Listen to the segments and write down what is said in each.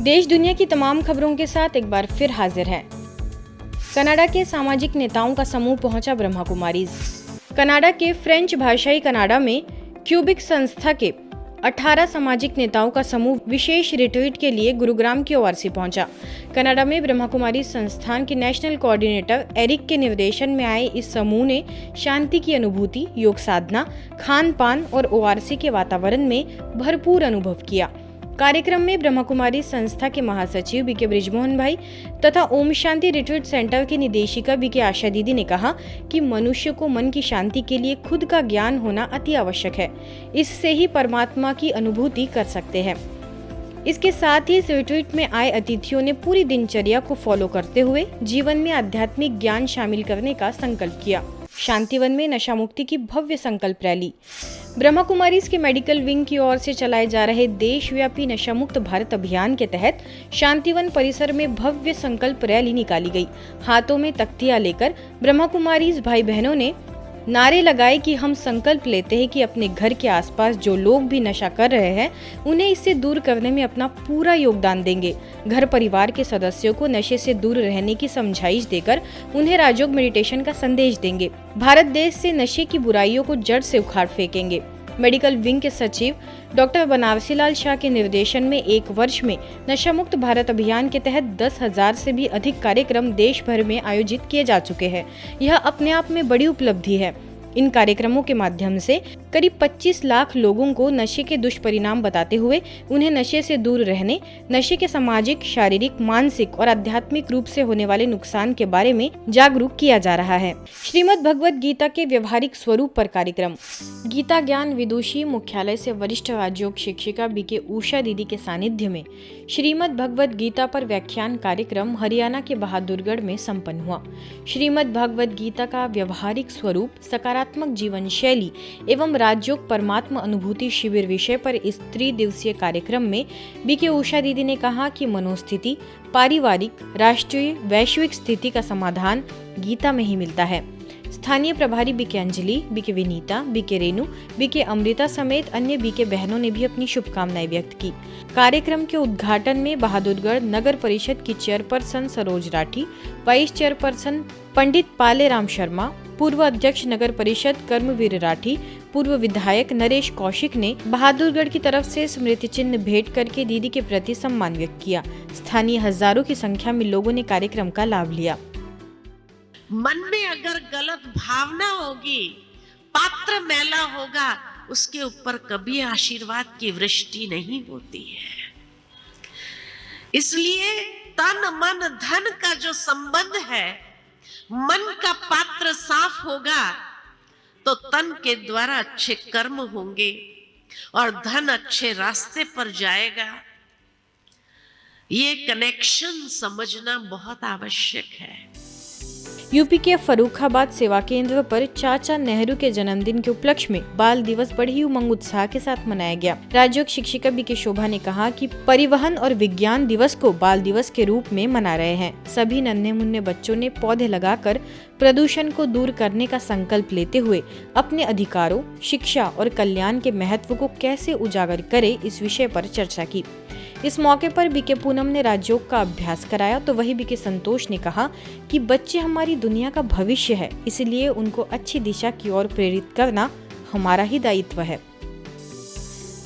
देश दुनिया की तमाम खबरों के साथ एक बार फिर हाजिर है। कनाडा के सामाजिक नेताओं का समूह पहुंचा ब्रह्मा कुमारीज। कनाडा के फ्रेंच भाषाई कनाडा में क्यूबिक संस्था के 18 सामाजिक नेताओं का समूह विशेष रिट्रीट के लिए गुरुग्राम की ओर से पहुंचा। कनाडा में ब्रह्मा कुमारी संस्थान के नेशनल कोऑर्डिनेटर एरिक के निर्देशन में आए इस समूह ने शांति की अनुभूति, योग साधना, खान पान और ओआरसी के वातावरण में भरपूर अनुभव किया। कार्यक्रम में ब्रह्मा कुमारी संस्था के महासचिव बीके बृजमोहन भाई तथा ओम शांति रिट्रीट सेंटर की निदेशिका बीके आशा दीदी ने कहा कि मनुष्य को मन की शांति के लिए खुद का ज्ञान होना अति आवश्यक है। इससे ही परमात्मा की अनुभूति कर सकते हैं। इसके साथ ही इस रिट्रीट में आए अतिथियों ने पूरी दिनचर्या को फॉलो करते हुए जीवन में आध्यात्मिक ज्ञान शामिल करने का संकल्प किया। शांतिवन में नशा मुक्ति की भव्य संकल्प रैली। ब्रह्मा कुमारीज के मेडिकल विंग की ओर से चलाए जा रहे देशव्यापी नशा मुक्त भारत अभियान के तहत शांतिवन परिसर में भव्य संकल्प रैली निकाली गई। हाथों में तख्तियां लेकर ब्रह्मा कुमारीज भाई बहनों ने नारे लगाए कि हम संकल्प लेते हैं कि अपने घर के आसपास जो लोग भी नशा कर रहे हैं उन्हें इससे दूर करने में अपना पूरा योगदान देंगे। घर परिवार के सदस्यों को नशे से दूर रहने की समझाइश देकर उन्हें राजयोग मेडिटेशन का संदेश देंगे। भारत देश से नशे की बुराइयों को जड़ से उखाड़ फेंकेंगे। मेडिकल विंग के सचिव डॉक्टर बनारसी लाल शाह के निर्देशन में एक वर्ष में नशा मुक्त भारत अभियान के तहत 10,000 से भी अधिक कार्यक्रम देश भर में आयोजित किए जा चुके हैं। यह अपने आप में बड़ी उपलब्धि है। इन कार्यक्रमों के माध्यम से करीब 25 लाख लोगों को नशे के दुष्परिणाम बताते हुए उन्हें नशे से दूर रहने, नशे के सामाजिक, शारीरिक, मानसिक और आध्यात्मिक रूप से होने वाले नुकसान के बारे में जागरूक किया जा रहा है। श्रीमद् भगवद गीता के व्यवहारिक स्वरूप पर कार्यक्रम। गीता ज्ञान विदुषी मुख्यालय से वरिष्ठ राजयोग शिक्षिका बीके उषा दीदी के सानिध्य में श्रीमद् भगवद गीता पर व्याख्यान कार्यक्रम हरियाणा के बहादुरगढ़ में संपन्न हुआ। श्रीमद् भगवद गीता का व्यवहारिक स्वरूप, सकारात्मक जीवन शैली एवं राजयोग परमात्मा अनुभूति शिविर विषय पर इस त्रिदिवसीय कार्यक्रम में बीके उषा दीदी ने कहा कि मनोस्थिति, पारिवारिक, राष्ट्रीय, वैश्विक स्थिति का समाधान गीता में ही मिलता है। स्थानीय प्रभारी BK Anjali, BK Vinita, BK Renu, BK Amrita समेत अन्य बीके बहनों ने भी अपनी शुभकामनाएं व्यक्त की। कार्यक्रम के उद्घाटन में बहादुरगढ़ नगर परिषद की chairperson Saroj Rathi, vice chairperson Pandit Pale Ram Sharma, पूर्व अध्यक्ष नगर परिषद कर्मवीर राठी, पूर्व विधायक नरेश कौशिक ने बहादुरगढ़ की तरफ से स्मृति चिन्ह भेंट करके दीदी के प्रति सम्मान व्यक्त किया। स्थानीय हजारों की संख्या में लोगों ने कार्यक्रम का लाभ लिया। मन में अगर गलत भावना होगी, पात्र मैला होगा, उसके ऊपर कभी आशीर्वाद की वृष्टि नहीं होती है। इसलिए तन मन धन का जो संबंध है, मन का पात्र साफ होगा तो तन के द्वारा अच्छे कर्म होंगे और धन अच्छे रास्ते पर जाएगा। ये कनेक्शन समझना बहुत आवश्यक है। यूपी के फर्रुखाबाद सेवा केंद्र पर चाचा नेहरू के जन्मदिन के उपलक्ष्य में बाल दिवस बड़ी ही उमंग उत्साह के साथ मनाया गया। राजयोग शिक्षिका बीके शोभा ने कहा कि परिवहन और विज्ञान दिवस को बाल दिवस के रूप में मना रहे हैं। सभी नन्हे मुन्ने बच्चों ने पौधे लगाकर प्रदूषण को दूर करने का संकल्प लेते हुए अपने अधिकारों, शिक्षा और कल्याण के महत्व को कैसे उजागर करे, इस विषय पर चर्चा की। इस मौके पर बीके पूनम ने राजयोग का अभ्यास कराया तो वही बीके संतोष ने कहा कि बच्चे हमारी दुनिया का भविष्य है, इसलिए उनको अच्छी दिशा की ओर प्रेरित करना हमारा ही दायित्व है।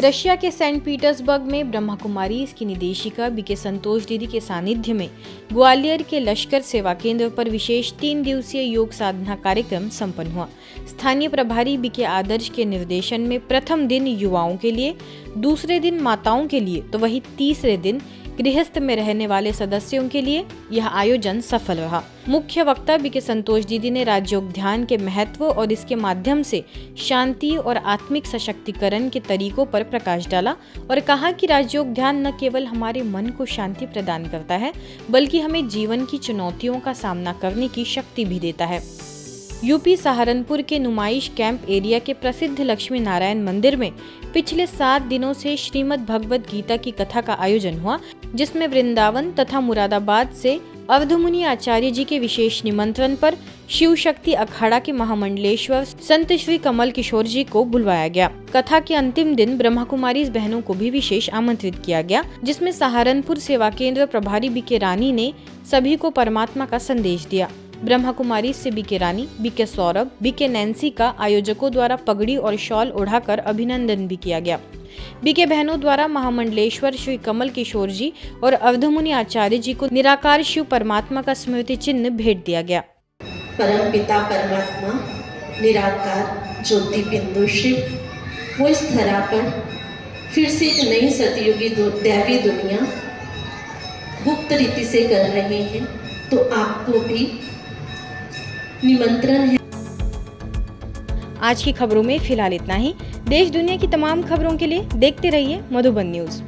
रशिया के सेंट पीटर्सबर्ग में ब्रह्मा कुमारी इसकी निदेशिका बीके संतोष दीदी के सानिध्य में ग्वालियर के लश्कर सेवा केंद्र पर विशेष 3 दिवसीय योग साधना कार्यक्रम संपन्न हुआ। स्थानीय प्रभारी बीके आदर्श के निर्देशन में प्रथम दिन युवाओं के लिए, दूसरे दिन माताओं के लिए तो वही तीसरे दिन गृहस्थ में रहने वाले सदस्यों के लिए यह आयोजन सफल रहा। मुख्य वक्ता बीके संतोष दीदी ने राजयोग ध्यान के महत्व और इसके माध्यम से शांति और आत्मिक सशक्तिकरण के तरीकों पर प्रकाश डाला और कहा कि राजयोग ध्यान न केवल हमारे मन को शांति प्रदान करता है, बल्कि हमें जीवन की चुनौतियों का सामना करने की शक्ति भी देता है। यूपी सहारनपुर के नुमाइश कैंप एरिया के प्रसिद्ध लक्ष्मी नारायण मंदिर में पिछले 7 दिनों से श्रीमद् भगवद गीता की कथा का आयोजन हुआ, जिसमें वृंदावन तथा मुरादाबाद से अवधमुनि आचार्य जी के विशेष निमंत्रण पर शिव शक्ति अखाड़ा के महामंडलेश्वर संत श्री कमल किशोर जी को बुलवाया गया। कथा के अंतिम दिन ब्रह्मा कुमारी बहनों को भी विशेष आमंत्रित किया गया, जिसमें सहारनपुर सेवा केंद्र प्रभारी बीके रानी ने सभी को परमात्मा का संदेश दिया। ब्रह्मा कुमारी से बीके रानी, बीके सौरभ, बीके नैन्सी का आयोजकों द्वारा पगड़ी और शॉल ओढ़ाकर अभिनंदन भी किया गया। बीके बहनों द्वारा महामंडलेश्वर श्री कमल किशोर जी और अवधमुनि आचार्य जी को निराकार शिव परमात्मा का स्मृति चिन्ह भेंट दिया गया। परम पिता परमात्मा निराकार ज्योति बिंदु शिव वो इस धरा पर फिर से एक नई सतयुगी दैवी दुनिया गुप्त रीति से कर रहे हैं, तो आपको भी निमंत्रण है। आज की खबरों में फिलहाल इतना ही। देश दुनिया की तमाम खबरों के लिए देखते रहिए मधुबन न्यूज।